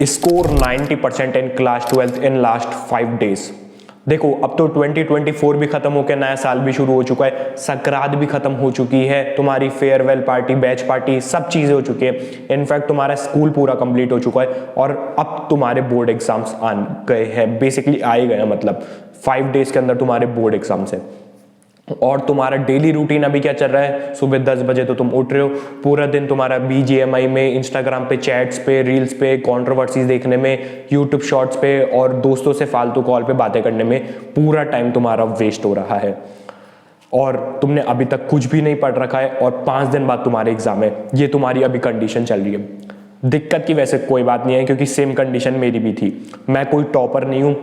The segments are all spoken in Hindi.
Score 90% in class 12th in last 5 days. देखो अब तो 2024 भी खत्म होकर नया साल भी शुरू हो चुका है, संक्रांत भी खत्म हो चुकी है, तुम्हारी फेयरवेल पार्टी, बैच पार्टी, सब चीजें हो चुकी है। इनफैक्ट तुम्हारा स्कूल पूरा कंप्लीट हो चुका है और अब तुम्हारे बोर्ड एग्जाम्स आ गए हैं, बेसिकली आए गए हैं, मतलब 5 डेज के अंदर तुम्हारे बोर्ड एग्जाम्स है। और तुम्हारा डेली रूटीन अभी क्या चल रहा है, सुबह 10 बजे तो तुम उठ रहे हो, पूरा दिन तुम्हारा BGMI में, इंस्टाग्राम पे, चैट्स पे, रील्स पे, कंट्रोवर्सीज देखने में, यूट्यूब शॉर्ट्स पे और दोस्तों से फालतू कॉल पे बातें करने में पूरा टाइम तुम्हारा वेस्ट हो रहा है। और तुमने अभी तक कुछ भी नहीं पढ़ रखा है और 5 दिन बाद तुम्हारे एग्जाम है। ये तुम्हारी अभी कंडीशन चल रही है। दिक्कत की वैसे कोई बात नहीं है, क्योंकि सेम कंडीशन मेरी भी थी। मैं कोई टॉपर नहीं हूँ,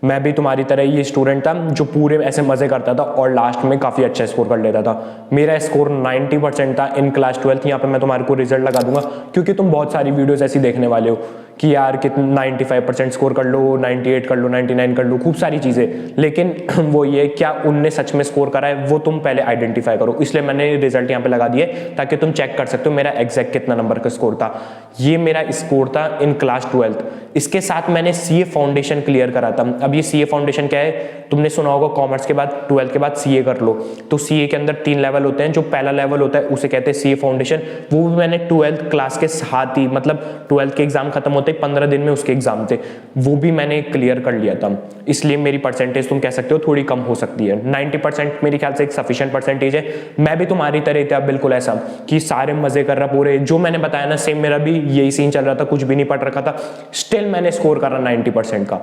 मैं भी तुम्हारी तरह ये स्टूडेंट था जो पूरे ऐसे मजे करता था और लास्ट में काफी अच्छा स्कोर कर लेता था। मेरा स्कोर 90% था इन क्लास 12th। यहाँ पे मैं तुम्हारे को रिजल्ट लगा दूंगा, क्योंकि तुम बहुत सारी वीडियोस ऐसी देखने वाले हो कि यार कितना 95% स्कोर कर लो, 98 कर लो, 99 कर लो, खूब सारी चीजें। लेकिन वो ये क्या उनने सच में स्कोर करा है वो तुम पहले आइडेंटिफाई करो। इसलिए मैंने रिजल्ट यहाँ पे लगा दिए ताकि तुम चेक कर सकते हो मेरा एग्जैक्ट कितना नंबर का स्कोर था। ये मेरा स्कोर था इन क्लास 12th। इसके साथ मैंने CA फाउंडेशन क्लियर करा था। अब ये CA फाउंडेशन क्या है, तुमने सुना होगा कॉमर्स के बाद 12th के बाद CA कर लो। तो CA के अंदर 3 लेवल होते हैं। जो पहला लेवल होता है उसे कहते हैं CA फाउंडेशन। वो भी मैंने 12th क्लास के साथ ही, मतलब 12th के एग्जाम खत्म होते ही 15 दिन में उसके एग्जाम थे, वो भी मैंने क्लियर कर लिया था। इसलिए मेरी परसेंटेज तुम कह सकते हो थोड़ी कम हो सकती है। 90% मेरे ख्याल से एक सफिशिएंट परसेंटेज है। मैं भी तुम्हारी तरह था बिल्कुल ऐसा कि सारे मजे कर रहा पूरे, जो मैंने बताया ना सेम मेरा भी यही सीन चल रहा था, कुछ भी नहीं पढ़ रखा था, स्टिल मैंने स्कोर करा 90% का।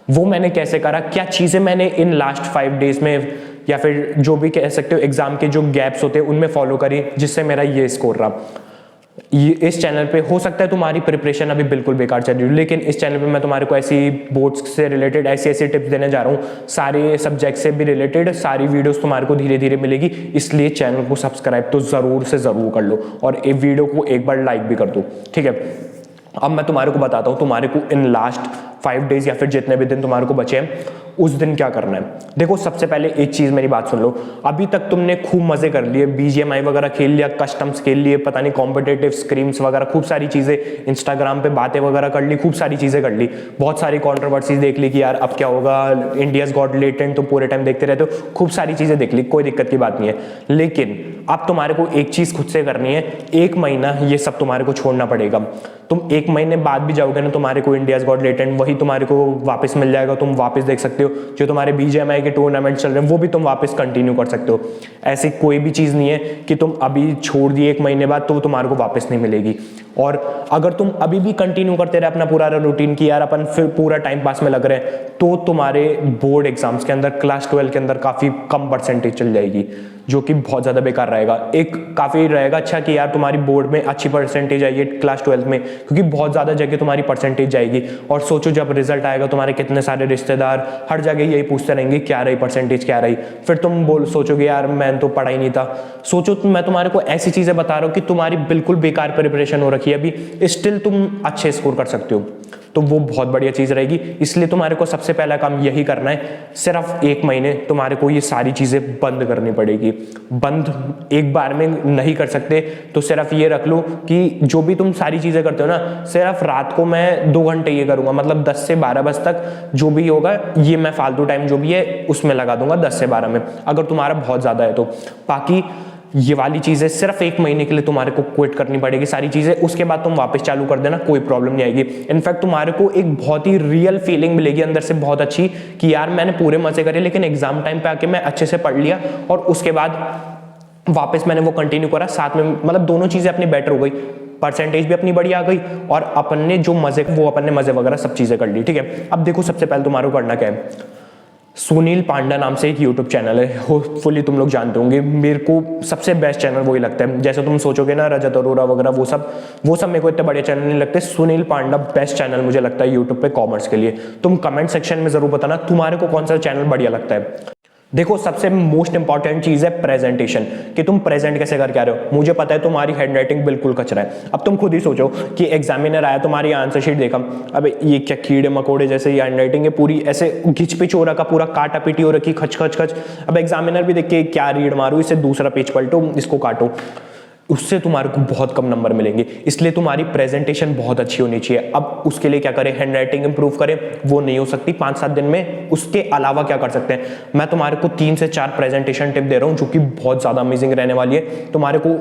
वो मैंने कैसे करा, क्या चीजें मैंने इन लास्ट 5 डेज में या फिर जो भी कह सकते हो एग्जाम के जो गैप्स होते हैं उनमें फॉलो करी, जिससे मेरा ये स्कोर रहा। ये इस चैनल पे हो सकता है तुम्हारी प्रिपरेशन अभी बिल्कुल बेकार चल रही हो, लेकिन इस चैनल पे मैं तुम्हारे को ऐसी बोर्ड्स से रिलेटेड ऐसी टिप्स देने जा रहा हूँ, सारे सब्जेक्ट से भी रिलेटेड सारी वीडियोस तुम्हारे को धीरे धीरे मिलेगी। इसलिए चैनल को सब्सक्राइब तो जरूर से जरूर कर लो और ये वीडियो को एक बार लाइक भी कर दो, ठीक है। अब मैं तुम्हारे को बताता हूँ तुम्हारे को इन लास्ट 5 डेज या फिर जितने भी दिन तुम्हारे को बचे हैं उस दिन क्या करना है। देखो सबसे पहले एक चीज मेरी बात सुन लो, अभी तक तुमने खूब मजे कर लिए, BGMI वगैरह खेल लिया, कस्टम्स खेल लिए, पता नहीं कॉम्पिटेटिव स्क्रीम्स वगैरह, खूब सारी चीजें, इंस्टाग्राम पे बातें वगैरह कर ली, खूब सारी चीजें कर ली, बहुत सारी कॉन्ट्रोवर्सीज देख ली कि यार अब क्या होगा, इंडियाज गॉट लेटेंट, तो पूरे टाइम देखते रहते हो, खूब सारी चीजें देख ली, कोई दिक्कत की बात नहीं है। लेकिन अब तुम्हारे को एक चीज खुद से करनी है, 1 महीना ये सब तुम्हारे को छोड़ना पड़ेगा। तुम 1 महीने बाद भी जाओगे ना, तुम्हारे को इंडियाज गॉट लेटेंट वही तुम्हारे को वापस मिल जाएगा, तुम वापस देख सकते हो। जो तुम्हारे BGMI के टूर्नामेंट चल रहे हैं वो भी तुम वापस कंटिन्यू कर सकते हो। ऐसी कोई भी चीज नहीं है कि तुम अभी छोड़ दिए 1 महीने बाद तो वो तुम्हारे को वापस नहीं मिलेगी। और अगर तुम अभी भी कंटिन्यू करते रहे अपना पूरा रूटीन की यार अपन फिर पूरा टाइम पास में लग रहे हैं, तो तुम्हारे बोर्ड एग्जाम्स के अंदर क्लास 12 के अंदर काफी कम परसेंटेज चल जाएगी, जो कि बहुत ज्यादा बेकार रहेगा। एक काफी रहेगा अच्छा कि यार तुम्हारी बोर्ड में अच्छी परसेंटेज आई है क्लास 12 में, क्योंकि बहुत ज्यादा जगह तुम्हारी परसेंटेज जाएगी। और सोचो जब रिजल्ट आएगा तुम्हारे कितने सारे रिश्तेदार हर जगह यही पूछते रहेंगे क्या रही परसेंटेज, क्या रही, फिर तुम सोचोगे यार मैं तो पढ़ा ही नहीं था। सोचो मैं तुम्हारे को ऐसी चीजें बता रहा हूँ कि तुम्हारी बिल्कुल बेकार प्रिपरेशन हो रखी है, अभी स्टिल तुम अच्छे स्कोर कर सकते हो, तो वो बहुत बढ़िया चीज रहेगी। इसलिए तुम्हारे को सबसे पहला काम यही करना है, सिर्फ 1 महीने तुम्हारे को ये सारी चीजें बंद करनी पड़ेगी। बंद एक बार में नहीं कर सकते, तो सिर्फ ये रख लो कि जो भी तुम सारी चीजें करते हो ना, सिर्फ रात को मैं 2 घंटे ये करूंगा, मतलब 10 से 12 बजे तक जो भी होगा ये मैं फालतू टाइम जो भी है उसमें लगा दूंगा 10 से 12 में, अगर तुम्हारा बहुत ज्यादा है तो। बाकी ये वाली चीजें सिर्फ 1 महीने के लिए तुम्हारे को क्विट करनी पड़ेगी सारी चीजें, उसके बाद तुम वापस चालू कर देना, कोई प्रॉब्लम नहीं आएगी। इनफैक्ट तुम्हारे को एक बहुत ही रियल फीलिंग मिलेगी अंदर से बहुत अच्छी कि यार मैंने पूरे मजे करे, लेकिन एग्जाम टाइम पे आके मैं अच्छे से पढ़ लिया और उसके बाद वापस मैंने वो कंटिन्यू करा, साथ में मतलब दोनों चीजें अपनी बेटर हो गई, परसेंटेज भी अपनी बढ़िया आ गई और अपन ने जो मजे वो अपन ने मजे वगैरह सब चीजें कर ली, ठीक है। अब देखो सबसे पहले तुम्हारे को करना क्या है, सुनील पांडा नाम से एक यूट्यूब चैनल है, होपफुली तुम लोग जानते होंगे। मेरे को सबसे बेस्ट चैनल वही लगता है। जैसे तुम सोचोगे ना रजत अरोरा वगैरह वो सब मेरे को इतने बड़े चैनल नहीं लगते। सुनील पांडा बेस्ट चैनल मुझे लगता है यूट्यूब पे कॉमर्स के लिए। तुम कमेंट सेक्शन में जरूर बताना तुम्हारे को कौन सा चैनल बढ़िया लगता है। देखो सबसे मोस्ट इंपॉर्टेंट चीज है प्रेजेंटेशन, कि तुम प्रेजेंट कैसे करके आ रहे हो। मुझे पता है तुम्हारी हैंडराइटिंग बिल्कुल कचरा है। अब तुम खुद ही सोचो कि एग्जामिनर आया, तुम्हारी आंसर शीट देखा, अबे ये क्या कीड़े मकोड़े जैसे ये हैंडराइटिंग है, पूरी ऐसे घिच पिच हो रखा, पूरा काटा पीटी हो रखी, खच खच खच। अब एग्जामिनर भी देख के क्या रीड मारू, इसे दूसरा पेज पलटो, इसको काटो। उससे तुम्हारे को बहुत कम नंबर मिलेंगे। इसलिए तुम्हारी प्रेजेंटेशन बहुत अच्छी होनी चाहिए। अब उसके लिए क्या करें, हैंड राइटिंग इंप्रूव करें, वो नहीं हो सकती 5-7 दिन में। उसके अलावा क्या कर सकते हैं, मैं तुम्हारे को 3 से 4 प्रेजेंटेशन टिप दे रहा हूं जो कि बहुत ज्यादा अमेजिंग रहने वाली है। तुम्हारे को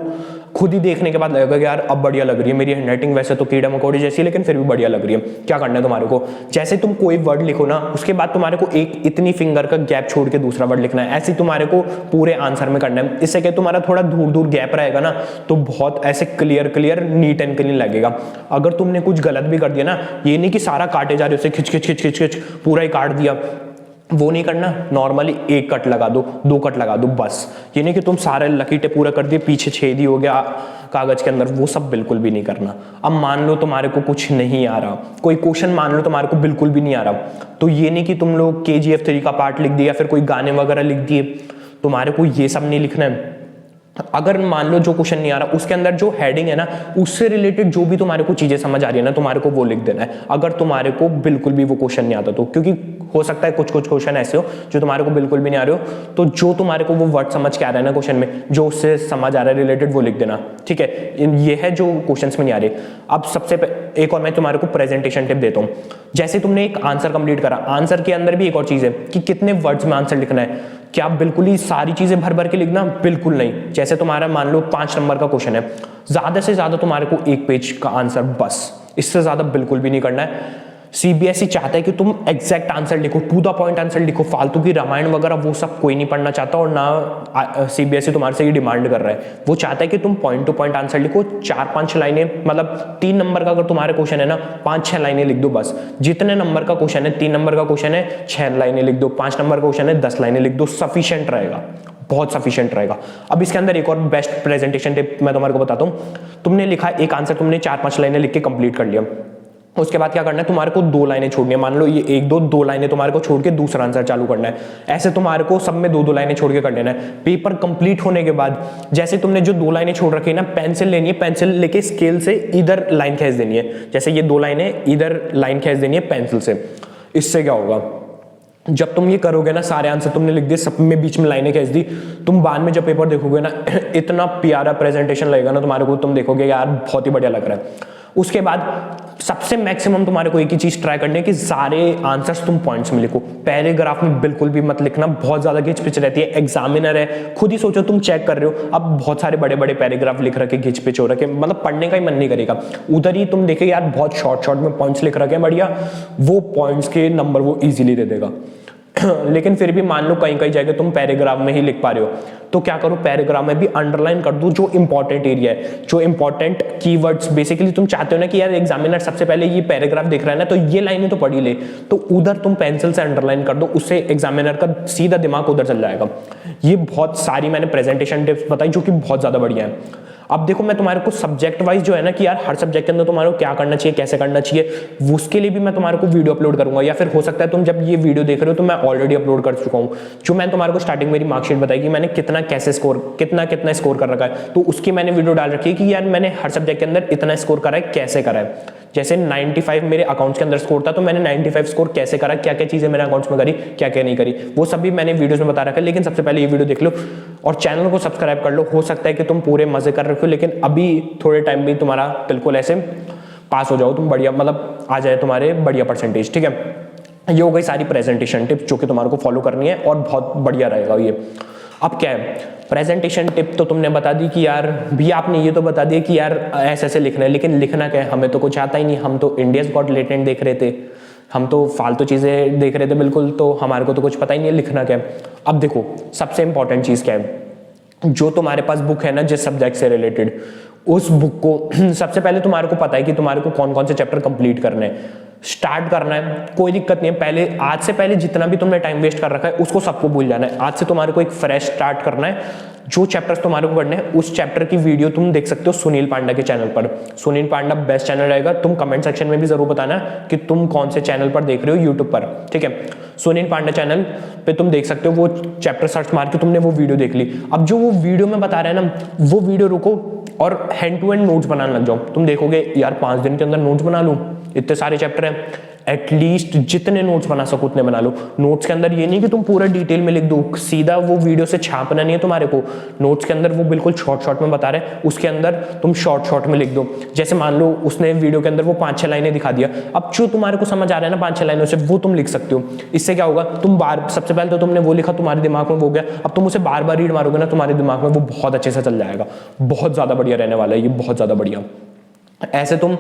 खुद ही देखने के बाद लगेगा कि यार अब बढ़िया लग रही है मेरी हैंडराइटिंग, वैसे तो कीड़ा मकोड़ी जैसी है लेकिन फिर भी बढ़िया लग रही है। क्या करना है तुम्हारे को, जैसे तुम कोई वर्ड लिखो ना, उसके बाद तुम्हारे को एक इतनी फिंगर का गैप छोड़ के दूसरा वर्ड लिखना है। ऐसे तुम्हारे को पूरे आंसर में करना है। इससे क्या तुम्हारा थोड़ा दूर दूर गैप रहेगा ना, तो बहुत ऐसे क्लियर नीट एंड क्लीन लगेगा। अगर तुमने कुछ गलत भी कर दिया ना, ये नहीं कि सारा काटे जा रहे हो, उसे खिच खिच खिच खिच खिच पूरा ही काट दिया, वो नहीं करना। नॉर्मली 1 कट लगा दो, 2 कट लगा दो बस। ये नहीं कि तुम सारे लकीटे पूरा कर दिए, पीछे छेद ही हो गया कागज के अंदर, वो सब बिल्कुल भी नहीं करना। अब मान लो तुम्हारे को कुछ नहीं आ रहा, कोई क्वेश्चन मान लो तुम्हारे को बिल्कुल भी नहीं आ रहा, तो ये नहीं कि तुम लोग KGF 3 का पार्ट लिख दिया या फिर कोई गाने वगैरह लिख दिए, तुम्हारे को ये सब नहीं लिखना है। अगर मान लो जो क्वेश्चन नहीं आ रहा, उसके अंदर जो हेडिंग है ना, उससे रिलेटेड जो भी तुम्हारे को चीजें समझ आ रही है ना, तुम्हारे को वो लिख देना है। अगर तुम्हारे को बिल्कुल भी वो क्वेश्चन नहीं आता तो, क्योंकि हो सकता है कुछ क्वेश्चन ऐसे हो जो तुम्हारे को बिल्कुल भी नहीं आ रहे हो, तो जो तुम्हारे को वो वर्ड समझ के आ रहा है ना क्वेश्चन में, जो उससे समझ आ रहा है रिलेटेड, वो लिख देना, ठीक है। ये है जो क्वेश्चन में नहीं आ रहे। अब सबसे एक और मैं तुम्हारे को प्रेजेंटेशन टिप देता हूँ। जैसे तुमने एक आंसर कंप्लीट करा, आंसर के अंदर भी एक और चीज है कि कितने वर्ड्स में आंसर लिखना है। क्या बिल्कुल ही सारी चीजें भर भर के लिखना, बिल्कुल नहीं। जैसे तुम्हारा मान लो 5 नंबर का क्वेश्चन है, ज्यादा से ज्यादा तुम्हारे को 1 पेज का आंसर बस, इससे ज्यादा बिल्कुल भी नहीं करना है। CBSE चाहता है कि तुम एग्जैक्ट आंसर लिखो, टू द पॉइंट आंसर लिखो। फालतू की रामायण वगैरह वो सब कोई नहीं पढ़ना चाहता, और ना CBSE तुम्हारे से ये डिमांड कर रहा है। वो चाहता है कि तुम पॉइंट टू पॉइंट आंसर लिखो, 4-5 लाइनें, मतलब 3 नंबर का अगर तुम्हारे क्वेश्चन है ना, 5-6 लाइनें लिख दो बस। जितने नंबर का क्वेश्चन है, 3 नंबर का क्वेश्चन है, 6 लाइनें लिख दो, 5 नंबर का क्वेश्चन है, 10 लाइनें लिख दो, सफिशिएंट रहेगा, बहुत सफिशिएंट रहेगा। अब इसके अंदर एक और बेस्ट प्रेजेंटेशन टिप मैं तुम्हारे को बताता हूँ। तुमने लिखा एक आंसर, तुमने 4-5 लाइनें लिख के कंप्लीट कर लिया, उसके बाद क्या करना है, तुम्हारे को 2 लाइनें छोड़नी है। मान लो ये 1-2 लाइनें तुम्हारे को छोड़ के दूसरा आंसर चालू करना है। ऐसे तुम्हारे को सब में 2-2 लाइनें छोड़ के कर लेना है। पेपर कंप्लीट होने के बाद जैसे तुमने जो 2 लाइनें छोड़ रखी है ना, पेंसिल लेनी है, पेंसिल लेके स्केल से इधर लाइन खींच देनी है। जैसे ये 2 लाइनें, इधर लाइन खींच देनी है पेंसिल से। इससे क्या होगा, जब तुम ये करोगे ना, सारे आंसर तुमने लिख दिए, सब में बीच में लाइनें खींच दी, तुम बाद में जब पेपर देखोगे ना, इतना प्यारा प्रेजेंटेशन लगेगा ना तुम्हारे को, तुम देखोगे यार बहुत ही बढ़िया लग रहा है। उसके बाद सबसे मैक्सिमम तुम्हारे को एक ही चीज ट्राई करनी है कि सारे आंसर्स तुम पॉइंट्स में लिखो। पैराग्राफ में बिल्कुल भी मत लिखना, बहुत ज्यादा घिच पिच रहती है। एग्जामिनर है, खुद ही सोचो तुम चेक कर रहे हो, अब बहुत सारे बड़े बड़े पैराग्राफ लिख रखे, घिच पिच हो रखे, मतलब पढ़ने का ही मन नहीं करेगा। उधर ही तुम देखे यार बहुत शॉर्ट में पॉइंट्स लिख रखे हैं बढ़िया, वो पॉइंट्स के नंबर वो इजीली दे देगा। लेकिन फिर भी मान लो कहीं कहीं जगह तुम पैराग्राफ में ही लिख पा रहे हो, तो क्या करो, पैराग्राफ में भी अंडरलाइन कर दो जो इंपॉर्टेंट एरिया है, जो इंपॉर्टेंट कीवर्ड्स। बेसिकली तुम चाहते हो ना कि यार एग्जामिनर सबसे पहले ये पैराग्राफ दिख रहा है ना, तो ये लाइनें तो पढ़ी ले, तो उधर तुम पेंसिल से अंडरलाइन कर दो, उससे एग्जामिनर का सीधा दिमाग उधर चल जाएगा। ये बहुत सारी मैंने प्रेजेंटेशन टिप्स बताई जो कि बहुत ज्यादा बढ़िया है। अब देखो मैं तुम्हारे को सब्जेक्ट वाइज जो है ना कि यार हर सब्जेक्ट के अंदर तुम्हारे को क्या करना चाहिए, कैसे करना चाहिए, उसके लिए भी मैं तुम्हारे को वीडियो अपलोड करूंगा। या फिर हो सकता है तुम जब ये वीडियो देख रहे हो तो मैं ऑलरेडी अपलोड कर चुका हूं, जो मैं तुम्हारे को स्टार्टिंग मेरी मार्कशीट बताई कि मैंने कितना कैसे स्कोर, कितना स्कोर कर रखा है, तो उसकी मैंने वीडियो डाल रखी है कि यार मैंने हर सब्जेक्ट के अंदर इतना स्कोर करा है, कैसे करा है। जैसे 95 मेरे अकाउंट्स के अंदर स्कोर था, तो मैंने 95 स्कोर कैसे करा, क्या क्या चीजें मैंने अकाउंट्स में करी, क्या क्या नहीं करी, वो सब भी मैंने वीडियोस में बता रखा है। लेकिन सबसे पहले ये वीडियो देख लो और चैनल को सब्सक्राइब कर लो। हो सकता है कि तुम पूरे मजे कर रखे हो, लेकिन अभी थोड़े टाइम भी तुम्हारा बिल्कुल ऐसे पास हो जाओ तुम, बढ़िया मतलब आ जाए तुम्हारे बढ़िया परसेंटेज, ठीक है। ये हो गई सारी प्रेजेंटेशन टिप्स जो कि तुम्हारे को फॉलो करनी है और बहुत बढ़िया रहेगा ये। अब क्या है, प्रेजेंटेशन टिप तो तुमने बता दी कि यार भी, आपने ये तो बता दिया कि यार ऐसे ऐसे लिखना है, लेकिन लिखना क्या है, हमें तो कुछ आता ही नहीं। हम तो इंडियाज गॉट टैलेंट देख रहे थे, हम तो फालतू चीजें देख रहे थे बिल्कुल, तो हमारे को तो कुछ पता ही नहीं है लिखना क्या है। अब देखो सबसे इंपॉर्टेंट चीज क्या है, जो तुम्हारे पास बुक है ना जिस सब्जेक्ट से रिलेटेड, उस बुक को सबसे पहले तुम्हारे को पता है कि तुम्हारे को कौन कौन से चैप्टर कंप्लीट करने हैं, स्टार्ट करना है, कोई दिक्कत नहीं है। पहले आज से पहले जितना भी तुमने टाइम वेस्ट कर रखा है उसको सबको भूल जाना है। आज से तुम्हारे को एक फ्रेश स्टार्ट करना है। जो चैप्टर्स तुम्हारे को करने हैं उस चैप्टर की वीडियो तुम देख सकते हो सुनील पांडा के चैनल पर। सुनील पांडा बेस्ट चैनल रहेगा। तुम कमेंट सेक्शन में भी जरूर बताना कि तुम कौन से चैनल पर देख रहे हो यूट्यूब पर, ठीक है। सुनील पांडा चैनल पे तुम देख सकते हो, वो चैप्टर सर्च मार के तुमने वो वीडियो देख ली। अब जो वो वीडियो में बता रहे हैं ना, वो वीडियो रुको और हैंड टू हैंड नोट्स बनाने लग जाओ। तुम देखोगे यार 5 दिन के अंदर नोट्स बना लूं, इतने सारे चैप्टर हैं। एटलीस्ट जितने नोट्स बना सको उतने बना लो। नोट्स के अंदर ये नहीं कि तुम पूरा डिटेल में लिख दो, सीधा वो वीडियो से छापना नहीं है तुम्हारे को। नोट्स के अंदर वो बिल्कुल शॉर्ट में बता रहे हैं, उसके अंदर तुम शॉर्ट में लिख दो। जैसे मान लो उसने वीडियो के अंदर वो 5-6 लाइनें दिखा दिया, अब जो तुम्हारे को समझ आ रहा है ना 5-6 लाइनों से, वो तुम लिख सकते हो। इससे क्या होगा, तुम सबसे पहले तो तुमने वो लिखा, तुम्हारे दिमाग में वो गया, अब तुम उसे बार बार रीड मारोगे ना, तुम्हारे दिमाग में वो बहुत अच्छे से चल जाएगा। बहुत ज्यादा बढ़िया रहने वाला है ये, बहुत ज्यादा बढ़िया। ऐसे तुम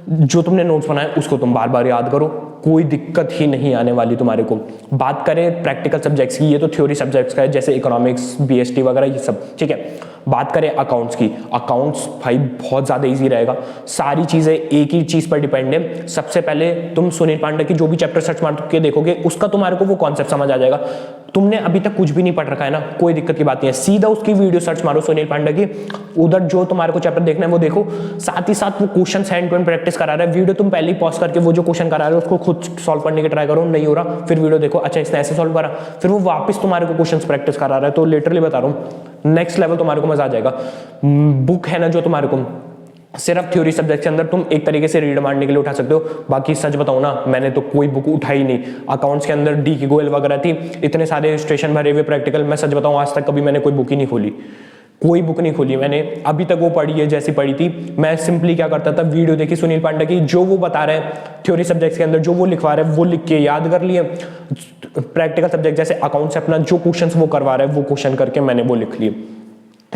जो तुमने नोट्स बनाए उसको तुम बार बार याद करो, कोई दिक्कत ही नहीं आने वाली तुम्हारे को। बात करें प्रैक्टिकल सब्जेक्ट्स की, ये तो थ्योरी सब्जेक्ट्स का है, जैसे इकोनॉमिक्स, बीएसटी वगैरह ये सब, ठीक है। बात करें अकाउंट्स की, अकाउंट्स भाई बहुत ज्यादा इजी रहेगा। सारी चीजें एक ही चीज पर डिपेंड है। सबसे पहले तुम सुनील पांडे की जो भी चैप्टर सर्च मार के देखोगे, उसका तुम्हारे को वो कॉन्सेप्ट समझ आ जाएगा। तुमने अभी तक कुछ भी नहीं पढ़ रखा है ना, कोई दिक्कत की बात नहीं है, सीधा उसकी वीडियो सर्च मारो सुनील पांडे की, उधर जो तुम्हारे को चैप्टर देखना है वो देखो, साथ ही साथ वो question hand to hand practice करा रहा है। वीडियो तुम पहले ही पॉज करके वो जो क्वेश्चन करा रहे हो उसको खुद सॉल्व करने की ट्राई करो, नहीं हो रहा फिर वीडियो देखो, अच्छा इसने ऐसे सॉल्व करा, फिर वो वापस तुम्हारे को क्वेश्चंस प्रैक्टिस करा रहा है। तो लिटरली बता रहा हूँ नेक्स्ट लेवल तुम्हारे को मजा आ जाएगा। बुक है ना जो तुम्हारे को सिर्फ थ्योरी सब्जेक्ट के अंदर तुम एक तरीके से रीड मारने के लिए उठा सकते हो, बाकी सच बताऊं ना मैंने तो कोई बुक उठाई नहीं। अकाउंट्स के अंदर डी की गोयल वगैरह थी, इतने सारे इलस्ट्रेशन भरे हुए प्रैक्टिकल, मैं सच बताऊं आज तक कभी मैंने कोई बुक ही नहीं खोली, कोई बुक नहीं खोली मैंने अभी तक। वो पढ़ी है जैसी पढ़ी थी। मैं सिंपली क्या करता था, वीडियो देखी सुनील पांडे की, जो वो बता रहे हैं थ्योरी सब्जेक्ट्स के अंदर, जो वो लिखवा रहे हैं वो लिख के याद कर लिए। प्रैक्टिकल सब्जेक्ट जैसे अकाउंट से अपना जो क्वेश्चन वो करवा रहे हैं वो क्वेश्चन करके मैंने वो लिख लिए।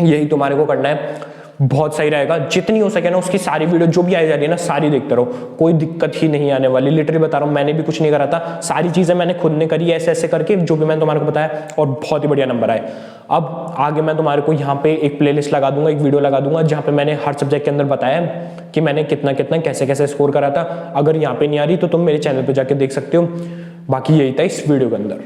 यही तुम्हारे को करना है, बहुत सही रहेगा। जितनी हो सके ना उसकी सारी वीडियो जो भी आई जा रही है ना, सारी देखते रहो, कोई दिक्कत ही नहीं आने वाली। लिटरली बता रहा हूँ, मैंने भी कुछ नहीं करा था, सारी चीजें मैंने खुद ने करी ऐसे ऐसे करके, जो भी मैंने तुम्हारे को बताया, और बहुत ही बढ़िया नंबर आए। अब आगे मैं तुम्हारे को यहाँ पे एक प्लेलिस्ट लगा दूंगा, एक वीडियो लगा दूंगा, जहाँ पे मैंने हर सब्जेक्ट के अंदर बताया कि मैंने कितना कितना कैसे कैसे स्कोर करा था। अगर यहाँ पे नहीं आ रही तो तुम मेरे चैनल पे जाके देख सकते हो। बाकी यही था इस वीडियो के अंदर।